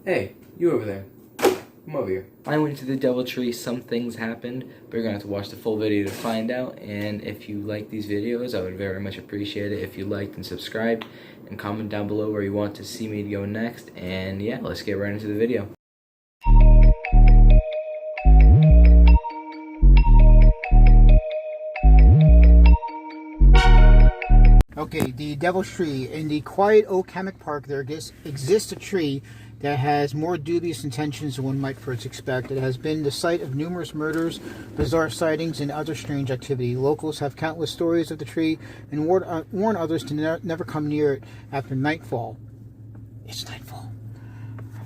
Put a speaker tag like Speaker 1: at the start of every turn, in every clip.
Speaker 1: Hey, you over there. Come over here.
Speaker 2: I went to the Devil Tree. Some things happened, but you're going to have to watch the full video to find out. And if you like these videos, I would very much appreciate it if you liked and subscribed. And comment down below where you want to see me go next. And yeah, let's get right into the video.
Speaker 3: Okay, the Devil's Tree. In the quiet oak hammock park, there exists a tree that has more dubious intentions than one might first expect. It has been the site of numerous murders, bizarre sightings, and other strange activity. Locals have countless stories of the tree and warn others to never come near it after nightfall. It's nightfall.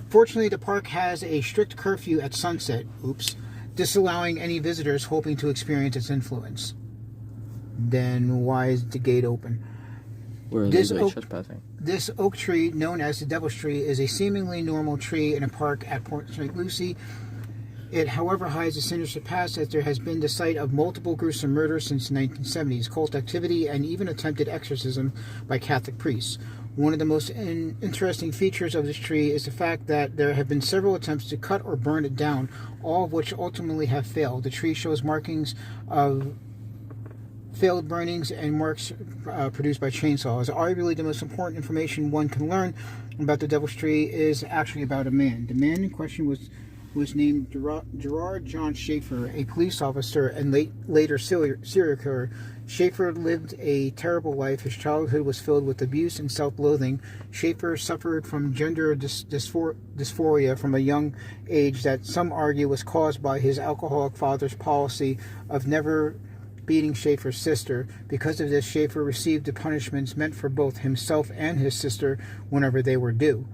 Speaker 3: Fortunately, the park has a strict curfew at sunset, disallowing any visitors hoping to experience its influence. Then why is the gate open?
Speaker 2: Where is this trespassing?
Speaker 3: This oak tree, known as the Devil's Tree, is a seemingly normal tree in a park at Port St. Lucie. It, however, hides a sinister past, as there has been the site of multiple gruesome murders since the 1970s, cult activity, and even attempted exorcism by Catholic priests. One of the most interesting features of this tree is the fact that there have been several attempts to cut or burn it down, all of which ultimately have failed. The tree shows markings of failed burnings and marks produced by chainsaws. Arguably, the most important information one can learn about the Devil's Tree is actually about a man. The man in question was named Gerard John Schaefer, a police officer and later serial killer. Schaefer lived a terrible life. His childhood was filled with abuse and self-loathing. Schaefer suffered from gender dysphoria from a young age that some argue was caused by his alcoholic father's policy of never beating Schaefer's sister. Because of this, Schaefer received the punishments meant for both himself and his sister whenever they were due.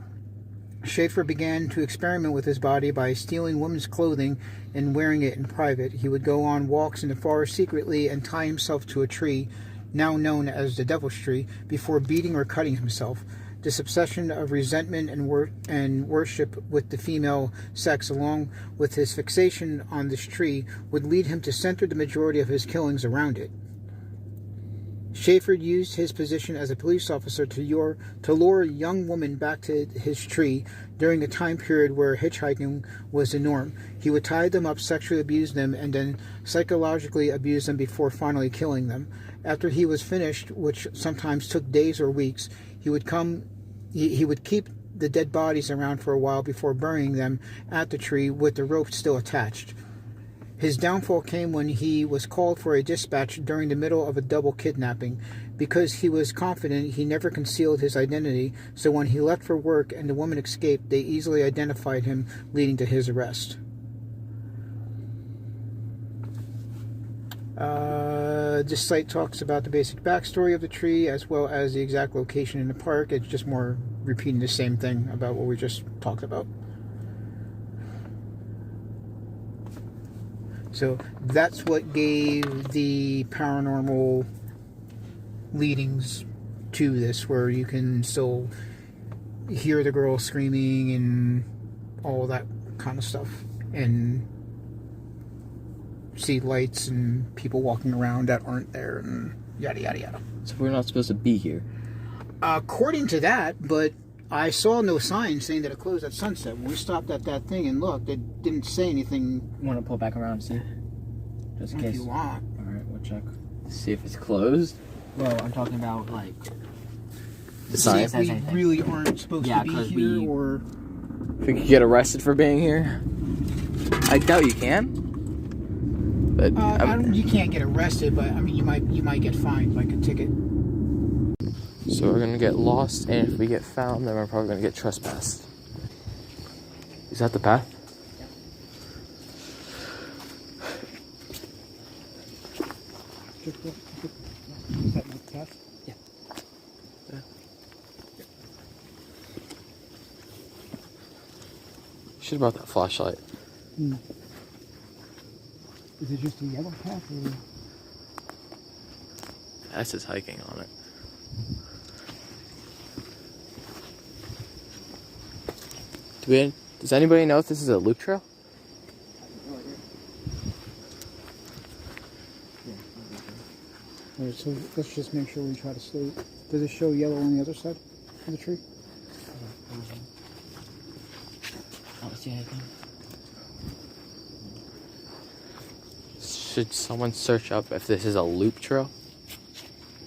Speaker 3: Schaefer began to experiment with his body by stealing women's clothing and wearing it in private. He would go on walks in the forest secretly and tie himself to a tree, now known as the Devil's Tree, before beating or cutting himself. This obsession of resentment and worship with the female sex, along with his fixation on this tree, would lead him to center the majority of his killings around it. Schaefer used his position as a police officer to lure young women back to his tree during a time period where hitchhiking was the norm. He would tie them up, sexually abuse them, and then psychologically abuse them before finally killing them. After he was finished, which sometimes took days or weeks, he would keep the dead bodies around for a while before burying them at the tree with the rope still attached. His downfall came when he was called for a dispatch during the middle of a double kidnapping. Because he was confident, he never concealed his identity, so when he left for work and the woman escaped, they easily identified him, leading to his arrest. This site talks about the basic backstory of the tree as well as the exact location in the park. It's just more repeating the same thing about what we just talked about. So that's what gave the paranormal leadings to this, where you can still hear the girl screaming and all that kind of stuff, and see lights and people walking around that aren't there, and yada yada yada.
Speaker 2: So we're not supposed to be here.
Speaker 3: According to that, but I saw no sign saying that it closed at sunset. When we stopped at that thing and looked, it didn't say anything.
Speaker 2: You want to pull back around and see? Just in case.
Speaker 3: If you want.
Speaker 2: Alright, we'll check. See if it's closed.
Speaker 3: Well, I'm talking about, like,
Speaker 2: The sign.
Speaker 3: we really aren't supposed to be here, or...
Speaker 2: If we could get arrested for being here? I doubt you can. But
Speaker 3: you can't get arrested, but I mean, you might get fined, like a ticket.
Speaker 2: So we're gonna get lost, and if we get found, then we're probably gonna get trespassed. Is that the path?
Speaker 3: Is that the path?
Speaker 2: Yeah. Should have brought that flashlight.
Speaker 3: Is it just a yellow path, or...
Speaker 2: That says hiking on it. Does anybody know if this is a loop trail?
Speaker 3: Alright, so let's just make sure we try to stay. Does it show yellow on the other side of the tree?
Speaker 2: I don't see anything.
Speaker 1: Should someone search up if this is a loop trail?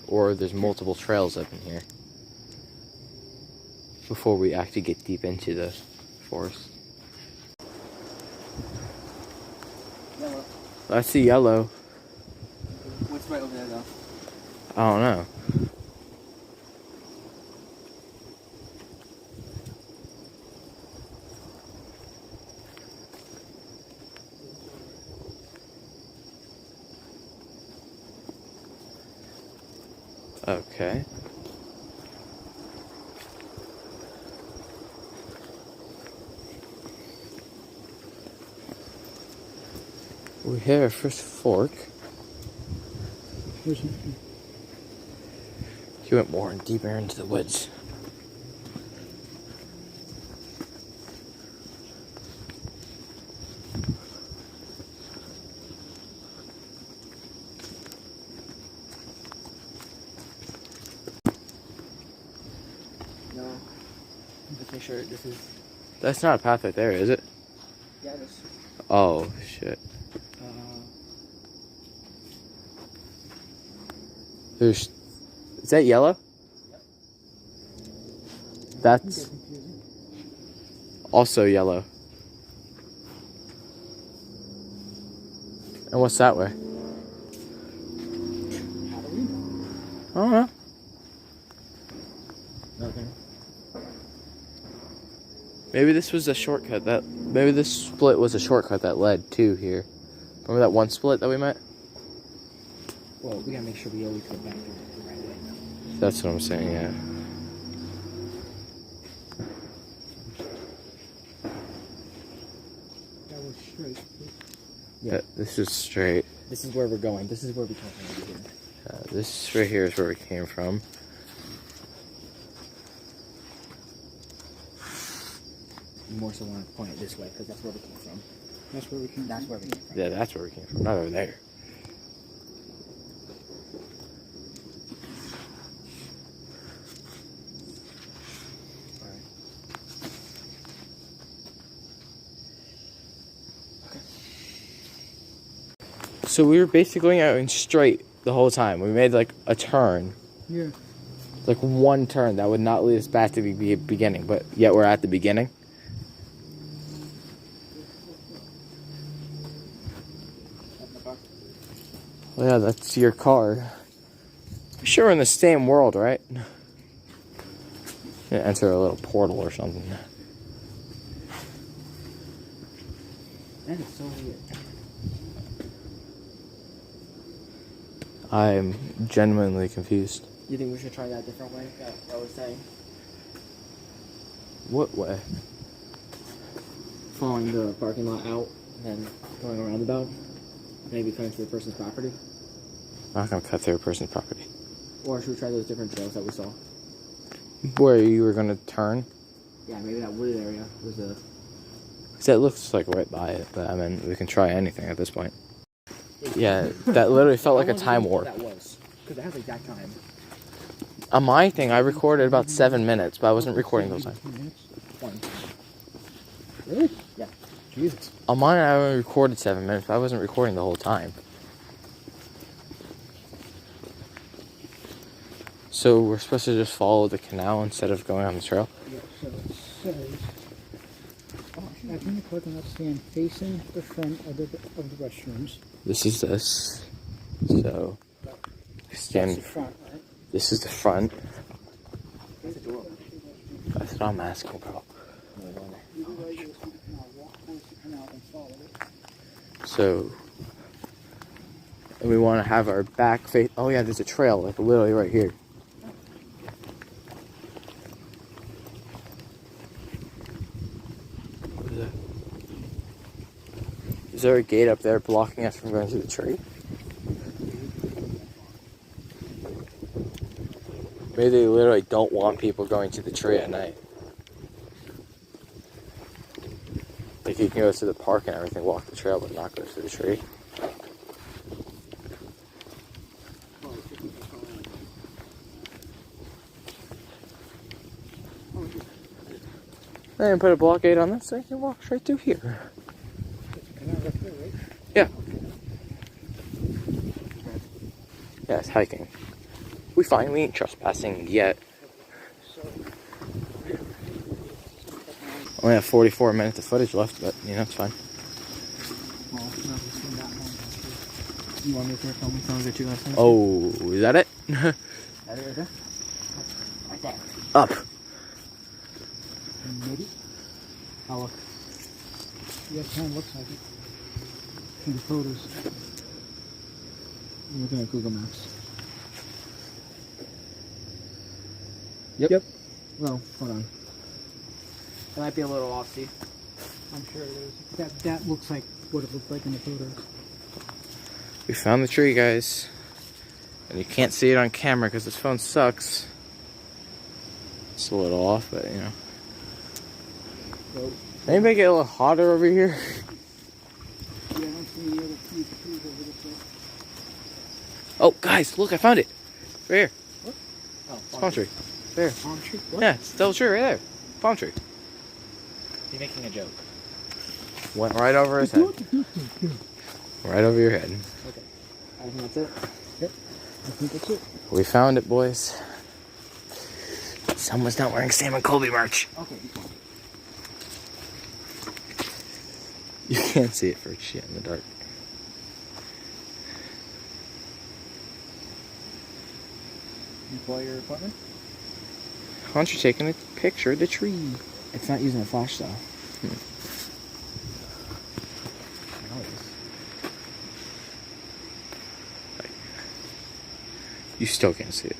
Speaker 1: Or there's multiple trails up in here? Before we actually get deep into the forest.
Speaker 2: Yellow.
Speaker 1: I see yellow.
Speaker 2: What's right over there, though?
Speaker 1: I don't know. Okay. We hit our first fork.
Speaker 3: Where's it?
Speaker 1: He went more and deeper into the woods.
Speaker 2: No. Let's make sure this is.
Speaker 1: That's not a path right there, is it?
Speaker 2: Yeah, it is.
Speaker 1: Oh, shit. There's... Is that yellow?
Speaker 2: Yep.
Speaker 1: That's also yellow. And what's that way?
Speaker 3: How do we know?
Speaker 1: I don't know.
Speaker 2: Nothing.
Speaker 1: Maybe this was a shortcut that... Maybe this split was a shortcut that led to here. Remember that one split that we met?
Speaker 2: Well, we gotta make sure we always go back the right way.
Speaker 1: That's what I'm saying, yeah.
Speaker 3: That was straight.
Speaker 1: Yeah, this is straight.
Speaker 2: This is where we're going. This is where we come from.
Speaker 1: This right here is where we came from.
Speaker 2: You more so want to point it this way because that's where we came from.
Speaker 3: That's where we came.
Speaker 2: That's where we came from.
Speaker 1: Yeah, that's where we came from, not over there. So we were basically going straight the whole time. We made like a turn.
Speaker 3: Yeah.
Speaker 1: Like one turn that would not lead us back to the beginning, but yet we're at the beginning. Well, yeah, that's your car. Sure, we're in the same world, right? Yeah, enter a little portal or something.
Speaker 2: That is so weird.
Speaker 1: I'm genuinely confused.
Speaker 2: You think we should try that different way? That I was saying.
Speaker 1: What way?
Speaker 2: Following the parking lot out and then going around the roundabout. Maybe cutting through the person's property.
Speaker 1: I'm not gonna cut through a person's property.
Speaker 2: Or should we try those different trails that we saw?
Speaker 1: Where you were gonna turn?
Speaker 2: Yeah, maybe that wooded area was a...
Speaker 1: Cause that looks like right by it, but I mean, we can try anything at this point. Yeah, that literally felt like a time warp.
Speaker 2: That was, because it has exact time.
Speaker 1: On my thing, I recorded about 7 minutes, but I wasn't recording those times.
Speaker 2: 1.
Speaker 3: Really?
Speaker 2: Yeah.
Speaker 3: Jesus.
Speaker 1: On mine, I only recorded 7 minutes, but I wasn't recording the whole time. So we're supposed to just follow the canal instead of going on the trail?
Speaker 3: Yeah, so it says... Oh, I think the parking lot stand facing the front of the restrooms.
Speaker 1: This is this. So,
Speaker 3: That's
Speaker 1: stand.
Speaker 3: the front, right?
Speaker 1: This is the front.
Speaker 2: There's a door.
Speaker 1: That's what I'm asking, bro. So, and we want to have our back face. Oh yeah, there's a trail, like literally right here. What is that? Is there a gate up there blocking us from going to the tree? Maybe they literally don't want people going to the tree at night. Like you can go to the park and everything, walk the trail, but not go to the tree. And put a blockade on this so you can walk straight through here. Yeah. Yeah, it's hiking. We ain't trespassing yet. Only have 44 minutes of footage left, but you know, it's fine.
Speaker 3: You want me to film me some of the 2 last times?
Speaker 1: Oh, is that it?
Speaker 3: That it right there? Right there.
Speaker 1: Up.
Speaker 3: Maybe? I'll look. Yeah, it kind of looks like it. In the photos. I'm looking at Google Maps. Yep. Well, hold on. It might be a little off, see? I'm sure it is. That looks like what it looked like in the photos.
Speaker 1: We found the tree, guys. And you can't see it on camera because this phone sucks. It's a little off, but you know.
Speaker 3: So,
Speaker 1: Anybody get a little hotter over here?
Speaker 3: yeah, I don't see any other trees over this way.
Speaker 1: Oh, guys, look, I found it. Right here.
Speaker 3: What? Oh,
Speaker 1: Palm tree. There.
Speaker 3: Palm tree? What?
Speaker 1: Yeah, it's still a tree right there. Palm tree.
Speaker 3: You're making a joke.
Speaker 1: Went right over his head. Right over your head.
Speaker 3: Okay. I think that's it. Yep. I think that's it.
Speaker 1: We found it, boys. Someone's not wearing Sam and Colby merch.
Speaker 3: Okay, be quiet.
Speaker 1: You can't see it for shit in the dark.
Speaker 3: You call your apartment?
Speaker 1: Hunter taking a picture of the tree.
Speaker 3: It's not using a flash though.
Speaker 1: You still can't see it.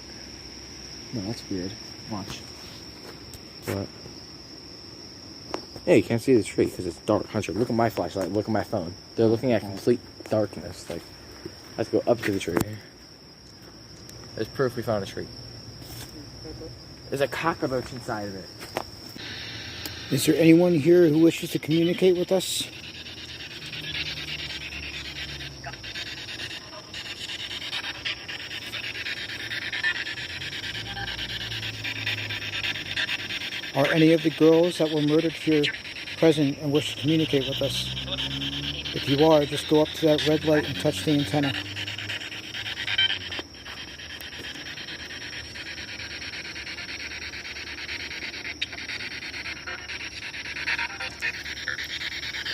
Speaker 3: No, that's weird. Watch.
Speaker 1: What? Yeah, you can't see the tree because it's dark. Hunter, look at my flashlight. Look at my phone. They're looking at complete darkness. Like, I have to go up to the tree. There's proof we found a tree. There's a cockroach inside of it.
Speaker 3: Is there anyone here who wishes to communicate with us? Are any of the girls that were murdered here present and wish to communicate with us? If you are, just go up to that red light and touch the antenna.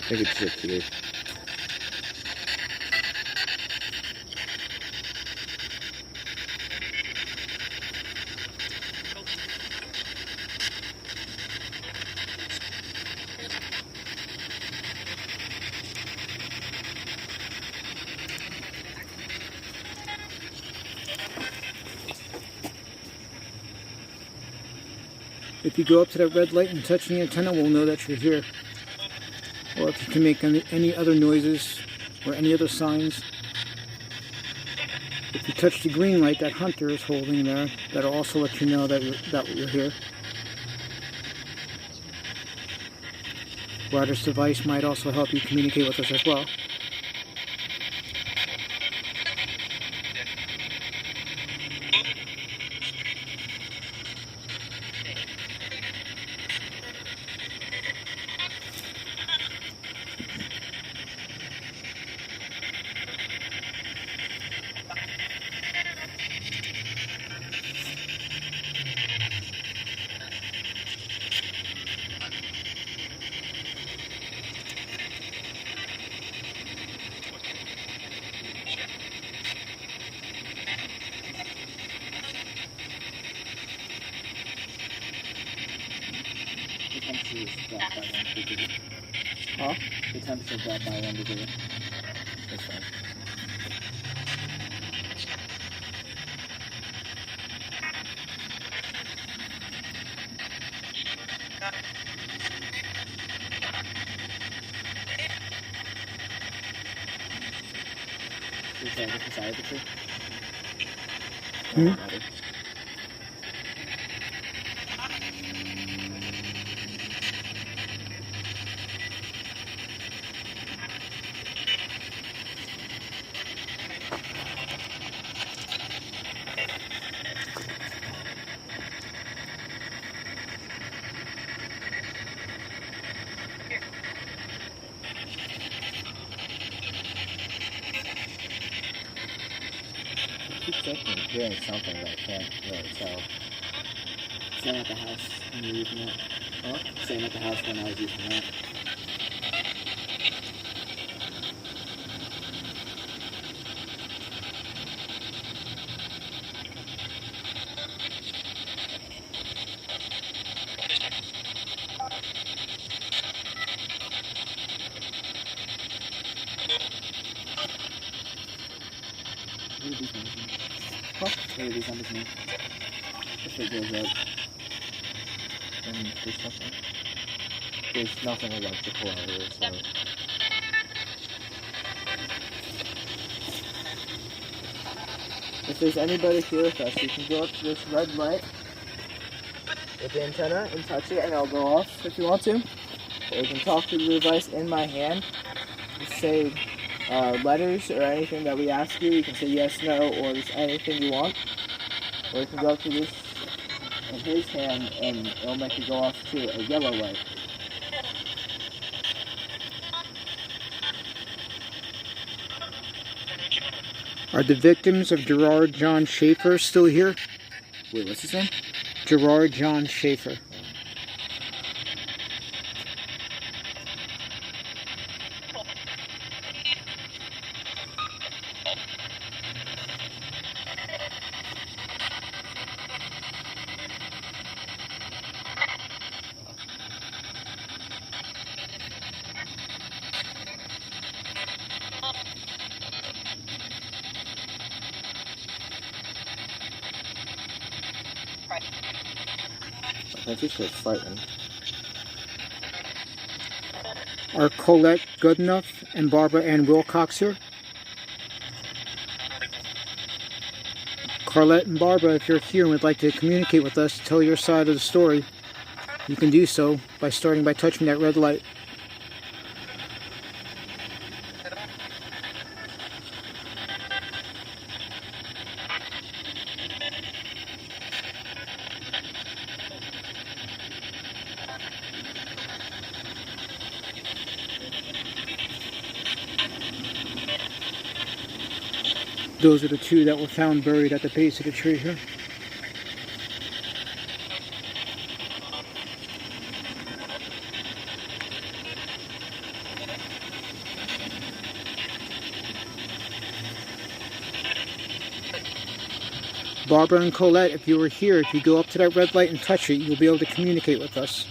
Speaker 1: Maybe it's just here.
Speaker 3: If you go up to that red light and touch the antenna, we'll know that you're here. Or if you can make any other noises or any other signs. If you touch the green light that Hunter is holding there, that'll also let you know that you're here. Ryder's device might also help you communicate with us as well.
Speaker 1: Huh? The temperature dropped by 1 degree. That's fine. Is that the side of the tree?
Speaker 3: Hmm?
Speaker 1: I'm hearing something, but I can't really tell.
Speaker 4: Staying at the house when you were using it.
Speaker 1: Huh?
Speaker 4: Staying at the house when I was using it. What are these numbers mean?
Speaker 1: Huh?
Speaker 4: What do these numbers mean?
Speaker 1: If it goes up, then there's something. There's nothing electrical out here, so. If there's anybody here with us, you can go up to this red light with the antenna and touch it, and it'll go off if you want to. Or you can talk to the device in my hand. Just say letters or anything that we ask you. You can say yes, no, or just anything you want. Or you can go up to this in his hand, and it'll make it go off to a yellow light.
Speaker 3: Are the victims of Gerard John Schaefer still here?
Speaker 1: Wait, what's his name?
Speaker 3: Gerard John Schaefer.
Speaker 1: I think she's frightened.
Speaker 3: Are Colette Goodenough and Barbara Ann Wilcox here? Carlette and Barbara, if you're here and would like to communicate with us, tell your side of the story, you can do so by starting by touching that red light. Those are the two that were found buried at the base of the tree here. Barbara and Colette, if you were here, if you go up to that red light and touch it, you'll be able to communicate with us.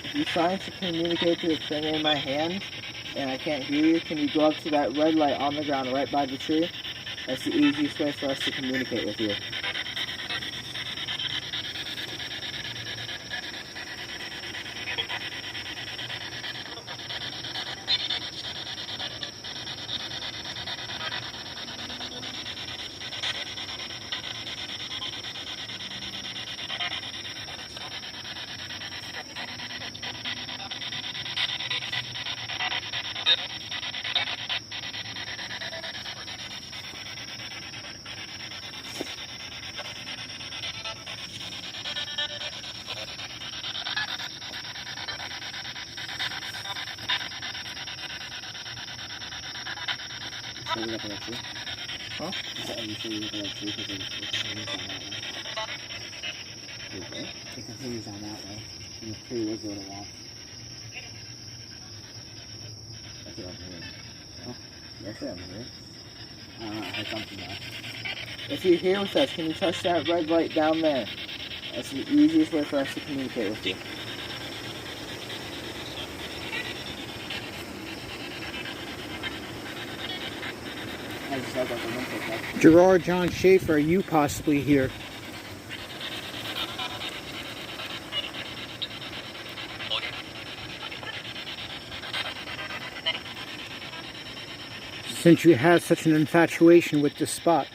Speaker 1: If you're trying to communicate to the thing in my hand, and I can't hear you, can you go up to that red light on the ground right by the tree? That's the easiest way for us to communicate with you.
Speaker 4: So we look at that tree?
Speaker 1: Huh?
Speaker 4: Are you sure you look at that tree because it continues on that way?
Speaker 1: Wait, what?
Speaker 4: It continues on that way. And the tree was a little off.
Speaker 1: That's what I'm hearing.
Speaker 4: Huh?
Speaker 1: That's what I'm hearing.
Speaker 4: I heard something though.
Speaker 1: If you're here with us, can you touch that red light down there? That's the easiest way for us to communicate with you.
Speaker 4: I just said that the wind picked up.
Speaker 3: Gerard John Schaefer, are you possibly here? since you have such an infatuation with this spot.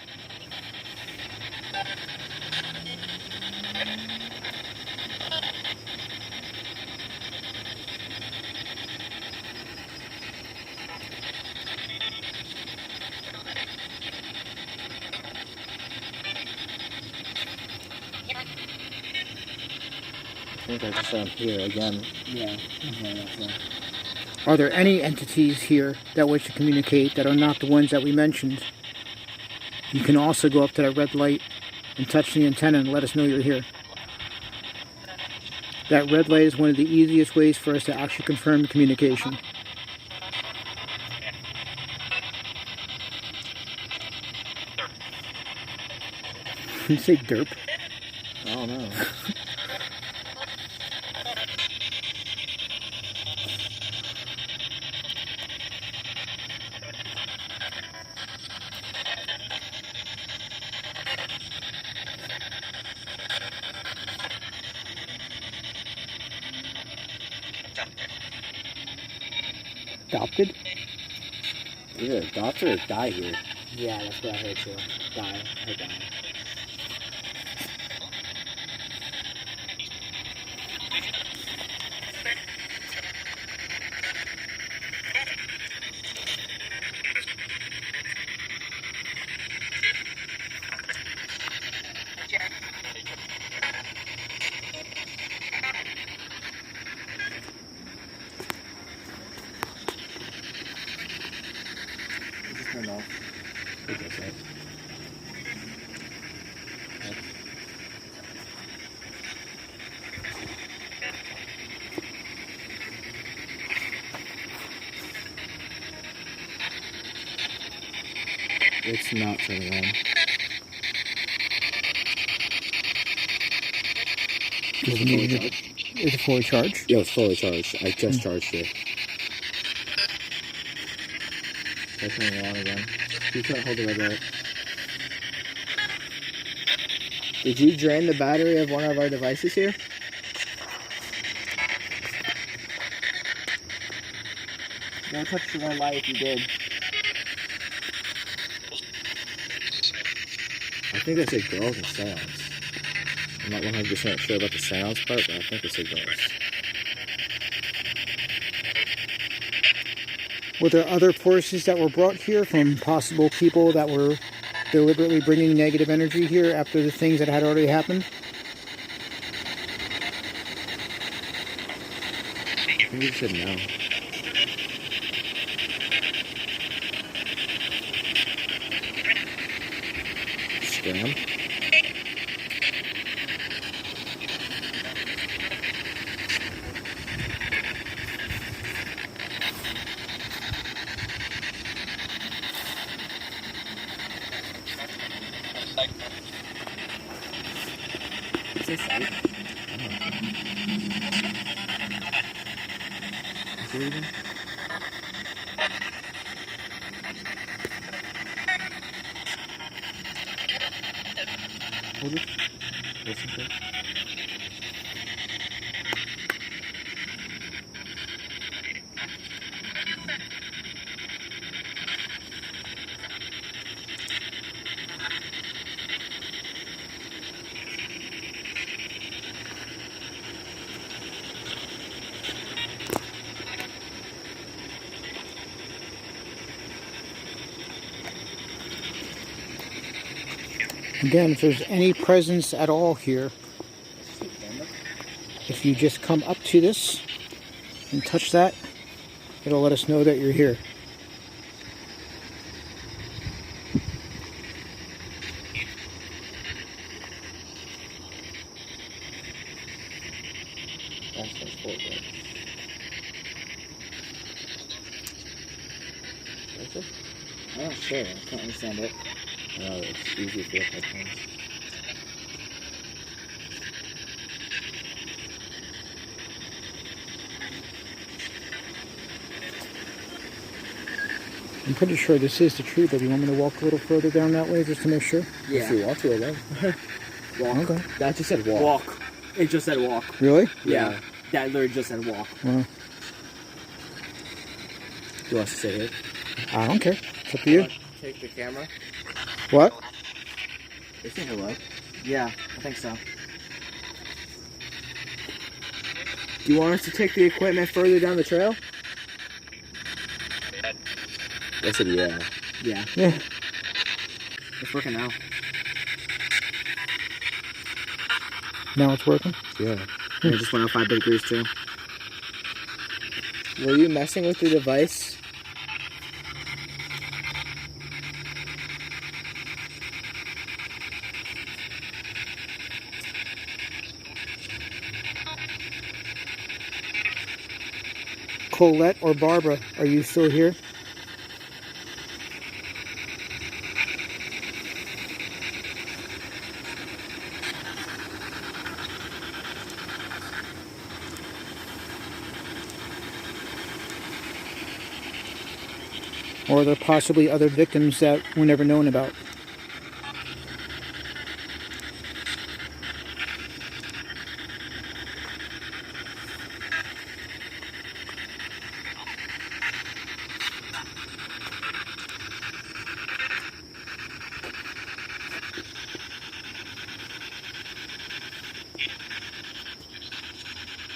Speaker 1: I think I just saw him here again.
Speaker 4: Yeah. That's it.
Speaker 3: Are there any entities here that wish to communicate that are not the ones that we mentioned? You can also go up to that red light and touch the antenna and let us know you're here. That red light is one of the easiest ways for us to actually confirm the communication. You say derp?
Speaker 1: I don't know.
Speaker 3: Adopted?
Speaker 1: Either adopted or die here.
Speaker 4: Yeah, that's what I heard too. Die. I die.
Speaker 1: Just turn off. That's it. It's not turning on.
Speaker 3: Is it fully charged?
Speaker 1: Yo, it's fully charged. I just charged it. Try turning it on again. You can't hold the red light. Did you drain the battery of one of our devices here?
Speaker 4: Don't touch the red light if you did.
Speaker 1: I think it said girls and sounds. I'm not 100% sure about the sounds part, but I think it said girls.
Speaker 3: Were there other forces that were brought here from possible people that were deliberately bringing negative energy here after the things that had already happened?
Speaker 1: I think it said no. Scram?
Speaker 4: Is this safe?
Speaker 1: Is it even? Hold it. Listen to it.
Speaker 3: Again, if there's any presence at all here, if you just come up to this and touch that, it'll let us know that you're here.
Speaker 1: That's what's full of it. That's it?
Speaker 4: I'm not sure. I can't understand it.
Speaker 1: No, it's easy to get headphones.
Speaker 3: I'm pretty sure this is the tree, but you want me to walk a little further down that way just to make sure?
Speaker 1: If you want to, again.
Speaker 4: Walk.
Speaker 3: Okay.
Speaker 1: That just said walk.
Speaker 4: Walk. It just said walk.
Speaker 3: Really?
Speaker 4: Yeah. That literally just said walk.
Speaker 3: Well,
Speaker 1: Do you want us to sit here?
Speaker 3: I don't care. It's up to you.
Speaker 1: Take the camera.
Speaker 3: What?
Speaker 4: They say hello? Yeah, I think so.
Speaker 1: Do you want us to take the equipment further down the trail? I said yeah.
Speaker 4: Yeah.
Speaker 3: Yeah.
Speaker 4: It's working now.
Speaker 3: Now it's working.
Speaker 1: Yeah.
Speaker 4: And it just went up 5 degrees too.
Speaker 1: Were you messing with the device?
Speaker 3: Colette or Barbara, are you still here? Or are there possibly other victims that were never known about?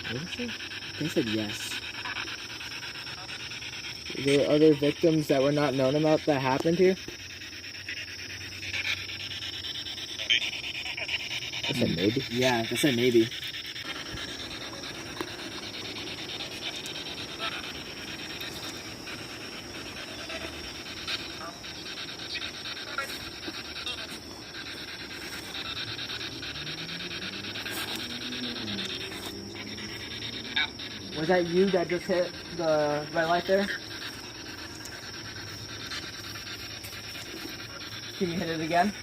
Speaker 4: What did they say? They said yes.
Speaker 1: Were there other victims that were not known about that happened here? I said maybe.
Speaker 4: Yeah, they said maybe.
Speaker 1: Was that you that just hit the red light there? Can you hit it again?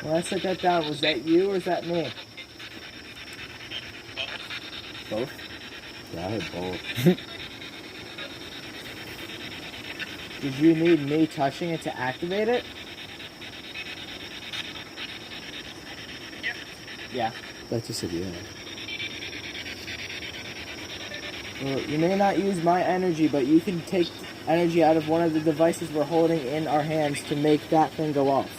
Speaker 1: When I set that down, was that you or is that me? Both? Yeah, I heard both. Did you need me touching it to activate it? Yeah.
Speaker 4: I just said yeah.
Speaker 1: Well, you may not use my energy, but you can take energy out of one of the devices we're holding in our hands to make that thing go off.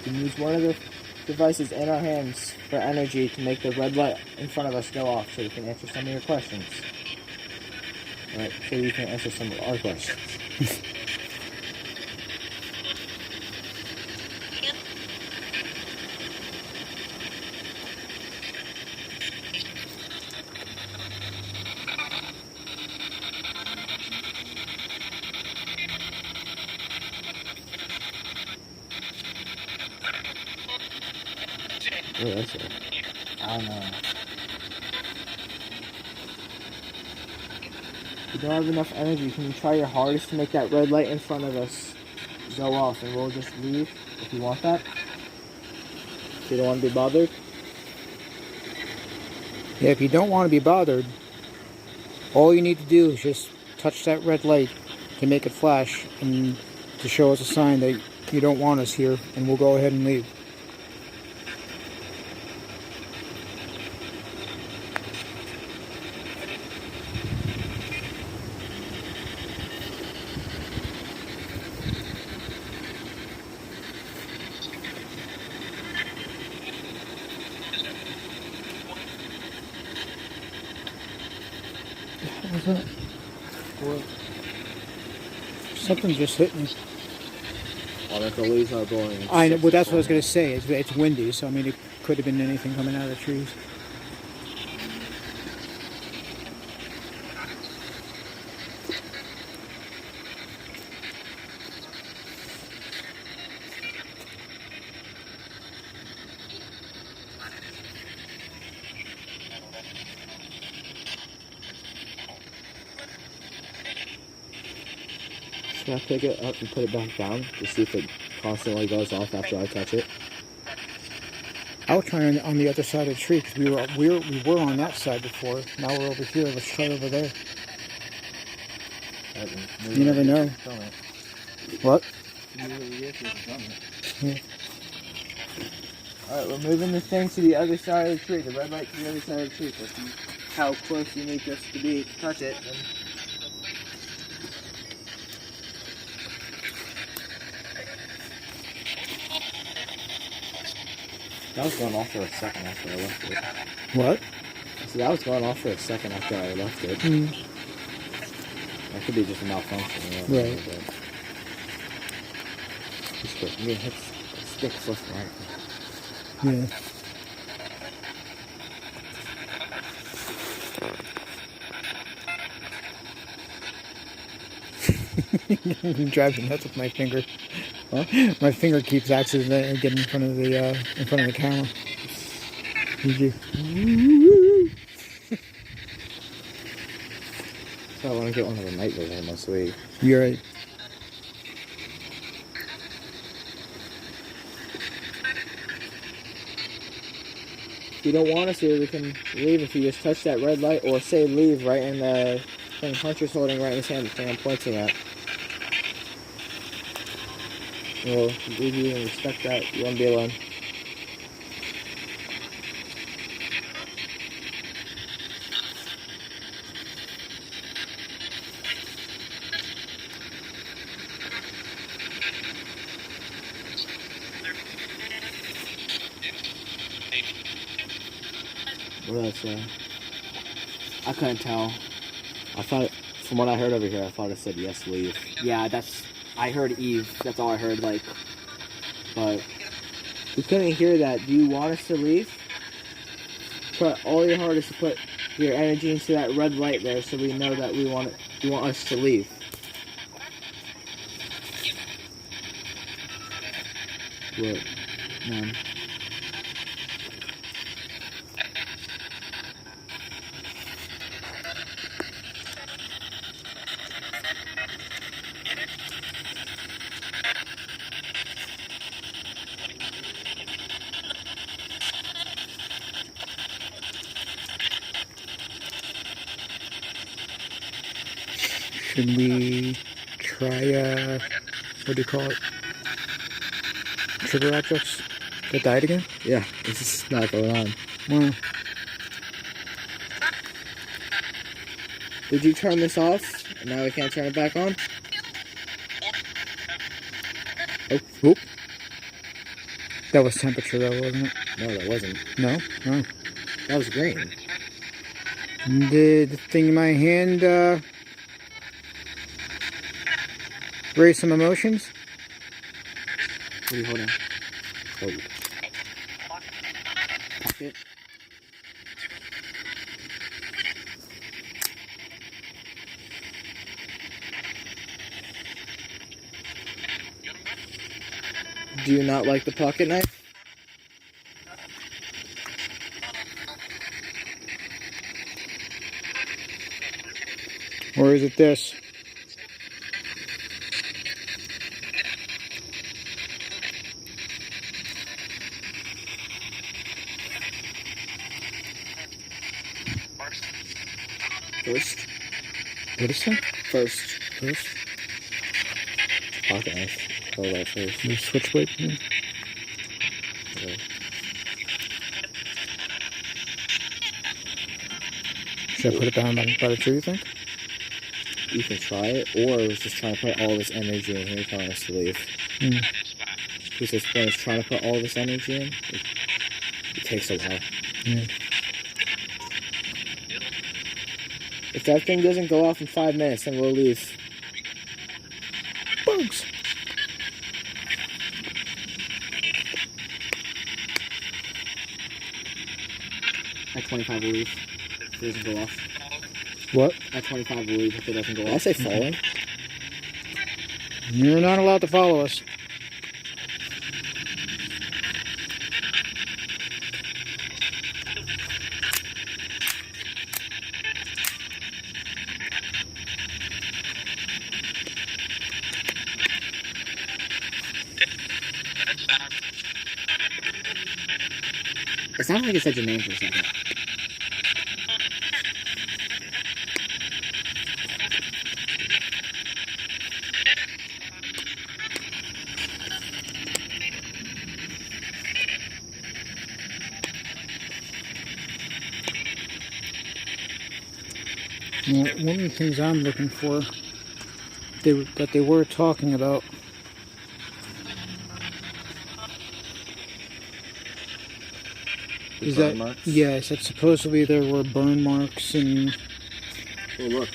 Speaker 1: You can use one of the devices in our hands for energy to make the red light in front of us go off so we can answer some of your questions. Right, so you can answer some of our questions.
Speaker 4: What did I say?
Speaker 1: I don't know. If you don't have enough energy, can you try your hardest to make that red light in front of us go off, and we'll just leave if you want that? If you don't want to be bothered?
Speaker 3: Yeah, if you don't want to be bothered, all you need to do is just touch that red light to make it flash and to show us a sign that you don't want us here, and we'll go ahead and leave. What was that?
Speaker 1: What?
Speaker 3: Something just hit me.
Speaker 1: Oh, the leaves are blowing.
Speaker 3: I know, well, that's what I was going to say. It's windy, so I mean, it could have been anything coming out of the trees.
Speaker 1: Can I pick it up and put it back down to see if it constantly goes off after I touch it?
Speaker 3: I'll try on the other side of the tree because we were on that side before. Now we're over here. Let's try over there. You never know. What? Yeah.
Speaker 1: Alright, we're moving this thing to the other side of the tree, the red light to the other side of the tree. So see how close you need us to be to touch it. And that was going off for a second after I left it.
Speaker 3: What?
Speaker 1: So that was going off for a second after I left it.
Speaker 3: Mm.
Speaker 1: That could be just a malfunction.
Speaker 3: Right.
Speaker 1: Just go. Me hit stick left and right.
Speaker 3: Yeah. Drives me nuts with my finger.
Speaker 1: Huh?
Speaker 3: My finger keeps accidentally getting in front of the camera.
Speaker 1: So I want to get one of the night vision this week.
Speaker 3: You're right.
Speaker 1: If you don't want us here, we can leave if you just touch that red light or say leave right in the thing Hunter's holding right in his hand, the thing I'm pointing at. We'll leave you and respect that. You won't be alone. Well, that's, I couldn't tell. I thought, from what I heard over here, I thought it said yes, leave.
Speaker 4: Yeah, I heard Eve. That's all I heard, like. But
Speaker 1: We couldn't hear that. Do you want us to leave? Put all your hardest to put your energy into that red light there so we know that you want us to leave. What? Man.
Speaker 3: Should we try, what do you call it? Trigger objects that died again?
Speaker 1: Yeah, this is not going on.
Speaker 3: Wow.
Speaker 1: Did you turn this off? And now we can't turn it back on?
Speaker 3: Oh, whoop. That was temperature though, wasn't it?
Speaker 1: No, that wasn't.
Speaker 3: No? Oh.
Speaker 1: That was green.
Speaker 3: Did the thing in my hand, raise some emotions?
Speaker 1: What are you holding? Oh. Pocket. Do you not like the pocket knife?
Speaker 3: Or is it this?
Speaker 1: First.
Speaker 3: What is that?
Speaker 1: First.
Speaker 3: First?
Speaker 1: Pocket knife. Hold that first.
Speaker 3: The switchblade? Yeah.
Speaker 1: Okay.
Speaker 3: Should I put it down by the tree, you think?
Speaker 1: You can try it, or it was just trying to put all this energy in here telling us to leave.
Speaker 3: Mm.
Speaker 1: Because this point is trying to put all this energy in. It takes a while.
Speaker 3: Yeah.
Speaker 1: If that thing doesn't go off in 5 minutes, then we'll leave.
Speaker 3: Bugs!
Speaker 4: at 25 we'll leave. If it doesn't go off.
Speaker 3: What?
Speaker 4: At 25 we'll leave if it doesn't go
Speaker 1: Did I
Speaker 4: off.
Speaker 1: say falling?
Speaker 3: You're not allowed to follow us.
Speaker 4: It sounded like it said your name for a second.
Speaker 3: Well, one of the things I'm looking for that they were talking about is that
Speaker 1: marks?
Speaker 3: yes, that supposedly there were burn marks and
Speaker 1: Oh, look.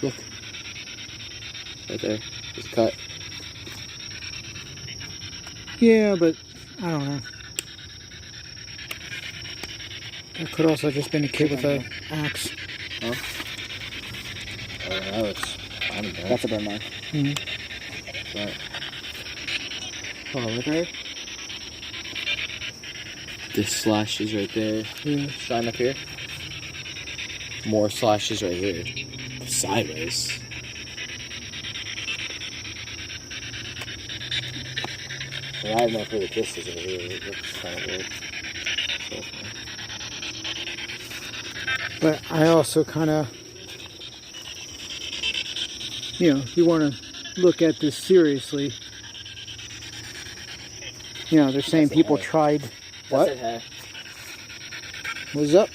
Speaker 1: Look. Right there. There's a cut.
Speaker 3: yeah, but I don't know. That could also have just been a kid with an axe.
Speaker 1: Huh? Oh, that looks... I don't know.
Speaker 4: That's a burn mark.
Speaker 3: Mm-hmm.
Speaker 1: Right. Oh, look there. This slashes right there.
Speaker 3: Yeah.
Speaker 1: Shine up here. More slashes right here. Sideways. Well, I have no clue what this is over here. It looks kind of weird. So,
Speaker 3: But I also kind of, you want to look at this seriously. They're saying people tried. What? What's up?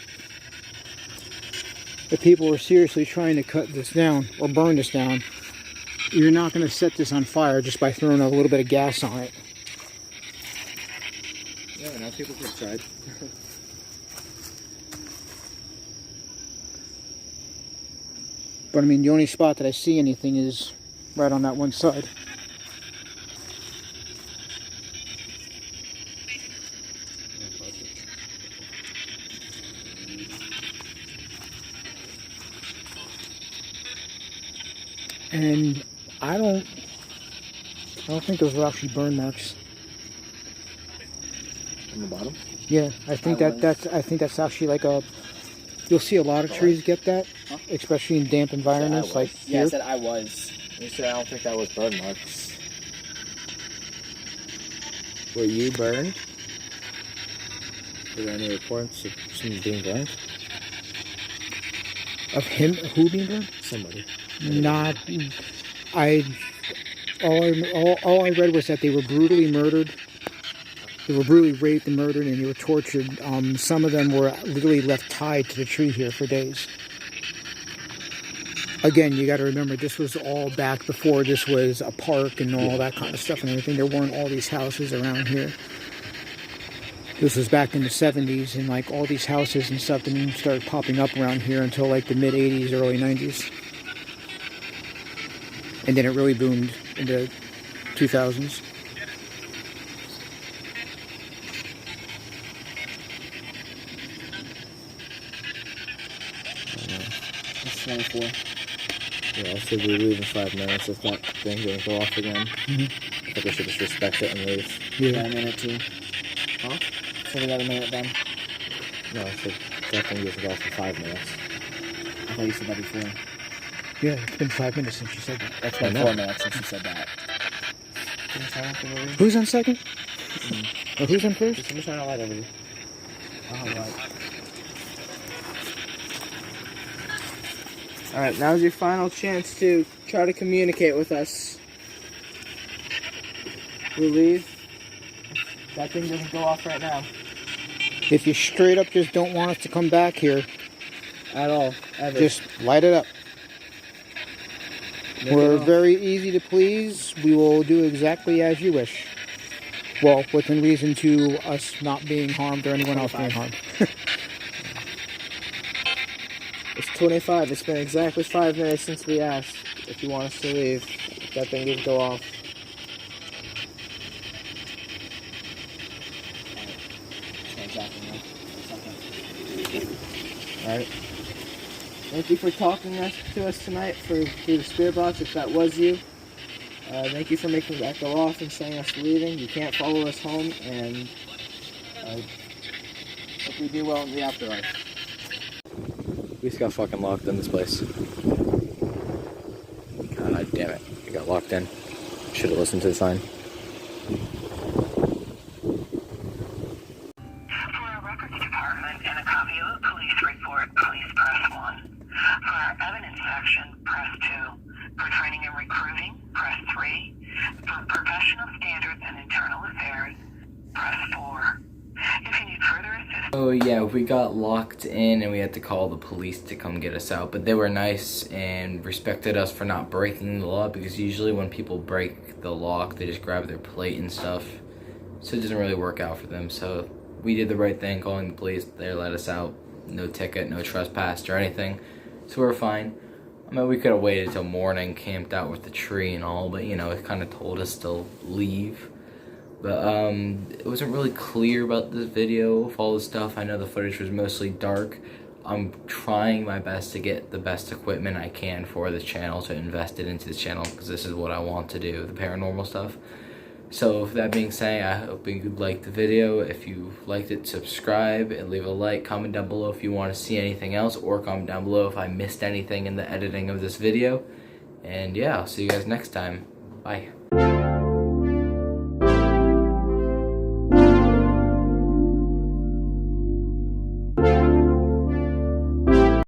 Speaker 3: If people were seriously trying to cut this down or burn this down, you're not going to set this on fire just by throwing a little bit of gas on it.
Speaker 1: yeah, now people have tried.
Speaker 3: But I mean, the only spot that I see anything is right on that one side. And I don't think those were actually burn marks.
Speaker 1: On the bottom?
Speaker 3: Yeah, I think that's actually like a. You'll see a lot of trees get that, especially in damp environments like
Speaker 4: Yeah, I
Speaker 3: here.
Speaker 4: said I was.
Speaker 1: You said I don't think that was burn marks. Were you burned? Were there any reports of someone being burned?
Speaker 3: Of him, who being burned?
Speaker 1: Somebody.
Speaker 3: Not. All I read was that they were brutally murdered. They were brutally raped and murdered, and they were tortured. Some of them were literally left tied to the tree here for days. Again, you got to remember, this was all back before this was a park and all that kind of stuff and everything. There weren't all these houses around here. This was back in the 70s, and like all these houses and stuff didn't start popping up around here until like the mid 80s, early 90s. And then it really boomed in the 2000s.
Speaker 4: It's 24.
Speaker 1: Yeah, I said we leave in 5 minutes if that thing didn't go off again. I think we should just respect it and leave.
Speaker 3: Yeah.
Speaker 4: A minute too.
Speaker 1: Huh?
Speaker 4: So we got a minute then.
Speaker 1: No, I said that thing doesn't go off in 5 minutes.
Speaker 4: I thought you said that before.
Speaker 3: Yeah, it's been 5 minutes since you said that.
Speaker 4: It's been 4 minutes since you said that.
Speaker 3: Who's on second? Or who's on first?
Speaker 1: Somebody's trying to light over you.
Speaker 4: Oh, right.
Speaker 2: Alright, now's your final chance to try to communicate with us. We'll leave. That thing doesn't go off right now.
Speaker 3: If you straight up just don't want us to come back here,
Speaker 2: At all. Ever.
Speaker 3: just light it up.
Speaker 2: Make
Speaker 3: We're
Speaker 2: it off.
Speaker 3: very easy to please. We will do exactly as you wish. Well, within reason to us not being harmed or anyone else being harmed.
Speaker 2: It's 25. It's been exactly 5 minutes since we asked if you want us to leave. That thing didn't go off. Alright. Thank you for talking to us tonight through the spirit box, if that was you. Thank you for making that go off and saying us leaving. You can't follow us home, and hope we do well in the afterlife.
Speaker 1: We just got fucking locked in this place. God damn it. We got locked in. Should have listened to the sign.
Speaker 2: So yeah, we got locked in and we had to call the police to come get us out, but they were nice and respected us for not breaking the law, because usually when people break the lock they just grab their plate and stuff, so it doesn't really work out for them. So we did the right thing calling the police. They let us out, no ticket, no trespass or anything, so we're fine. I mean, we could have waited till morning, camped out with the tree and all, but you know, it kind of told us to leave. But it wasn't really clear about this video of all this stuff. I know the footage was mostly dark. I'm trying my best to get the best equipment I can for this channel, to invest it into this channel, because this is what I want to do, the paranormal stuff. So with that being said, I hope you liked the video. If you liked it, subscribe and leave a like. Comment down below if you want to see anything else, or comment down below if I missed anything in the editing of this video. And yeah, I'll see you guys next time. Bye.